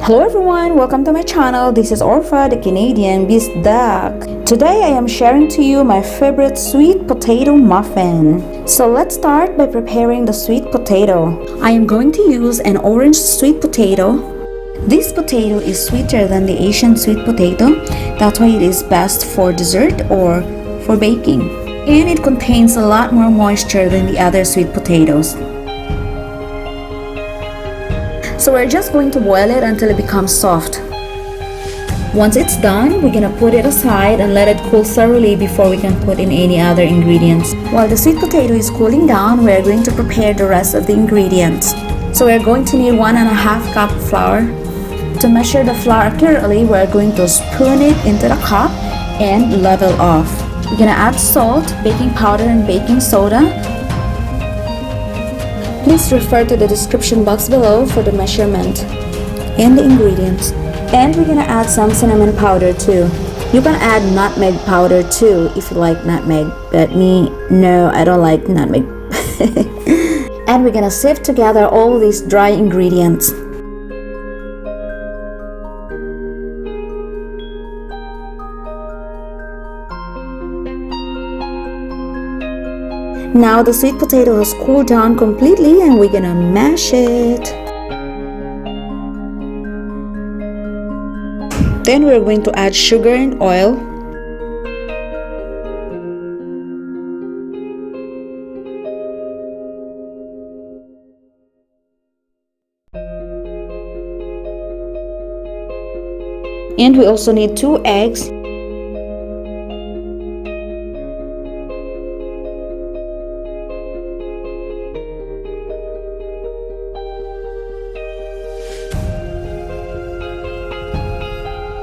Hello everyone, welcome to my channel. This is Orpha, the Canadian Beast Duck. Today I am sharing to you my favorite sweet potato muffin. So let's start by preparing the sweet potato. I am going to use an orange sweet potato. This potato is sweeter than the Asian sweet potato. That's why it is best for dessert or for baking. And it contains a lot more moisture than the other sweet potatoes. So we're just going to boil it until it becomes soft. Once it's done, we're gonna put it aside and let it cool thoroughly before we can put in any other ingredients. While the sweet potato is cooling down, we're going to prepare the rest of the ingredients. So we're going to need 1.5 cup flour. To measure the flour accurately, we're going to spoon it into the cup and level off. We're gonna add salt, baking powder, and baking soda. Please refer to the description box below for the measurement and the ingredients. And we're gonna add some cinnamon powder too. You can add nutmeg powder too if you like nutmeg, but me, no, I don't like nutmeg. And we're gonna sift together all these dry ingredients. Now the sweet potato has cooled down completely and we're gonna mash it. Then we're going to add sugar and oil. And we also need 2 eggs.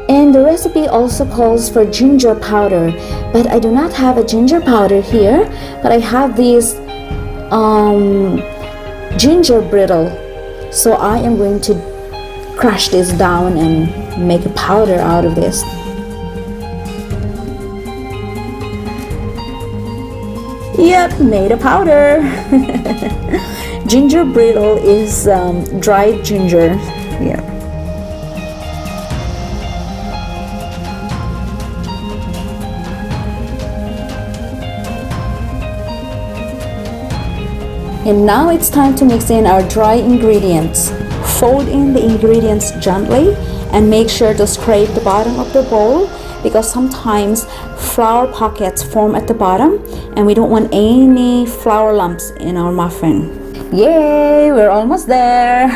And the recipe also calls for ginger powder, but I do not have a ginger powder here, but I have this ginger brittle. So I am going to crush this down and make a powder out of this. Yep, made a powder. Ginger brittle is dried ginger. Yeah. And now it's time to mix in our dry ingredients. Fold in the ingredients gently and make sure to scrape the bottom of the bowl because sometimes flour pockets form at the bottom and we don't want any flour lumps in our muffin. Yay, we're almost there.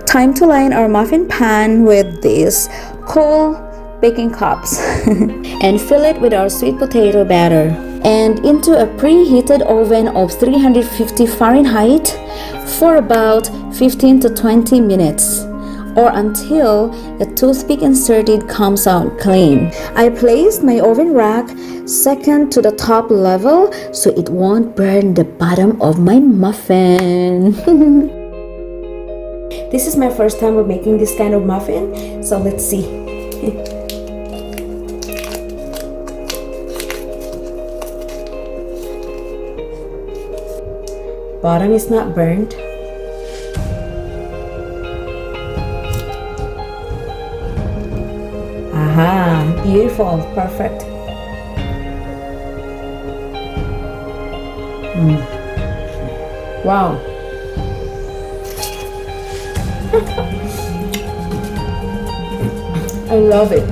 Time to line our muffin pan with these cool baking cups and fill it with our sweet potato batter. And into a preheated oven of 350 Fahrenheit for about 15 to 20 minutes or until the toothpick inserted comes out clean. I placed my oven rack second to the top level so it won't burn the bottom of my muffin. This is my first time of making this kind of muffin, so let's see. Bottom is not burnt. Aha, beautiful, perfect. Wow. I love it.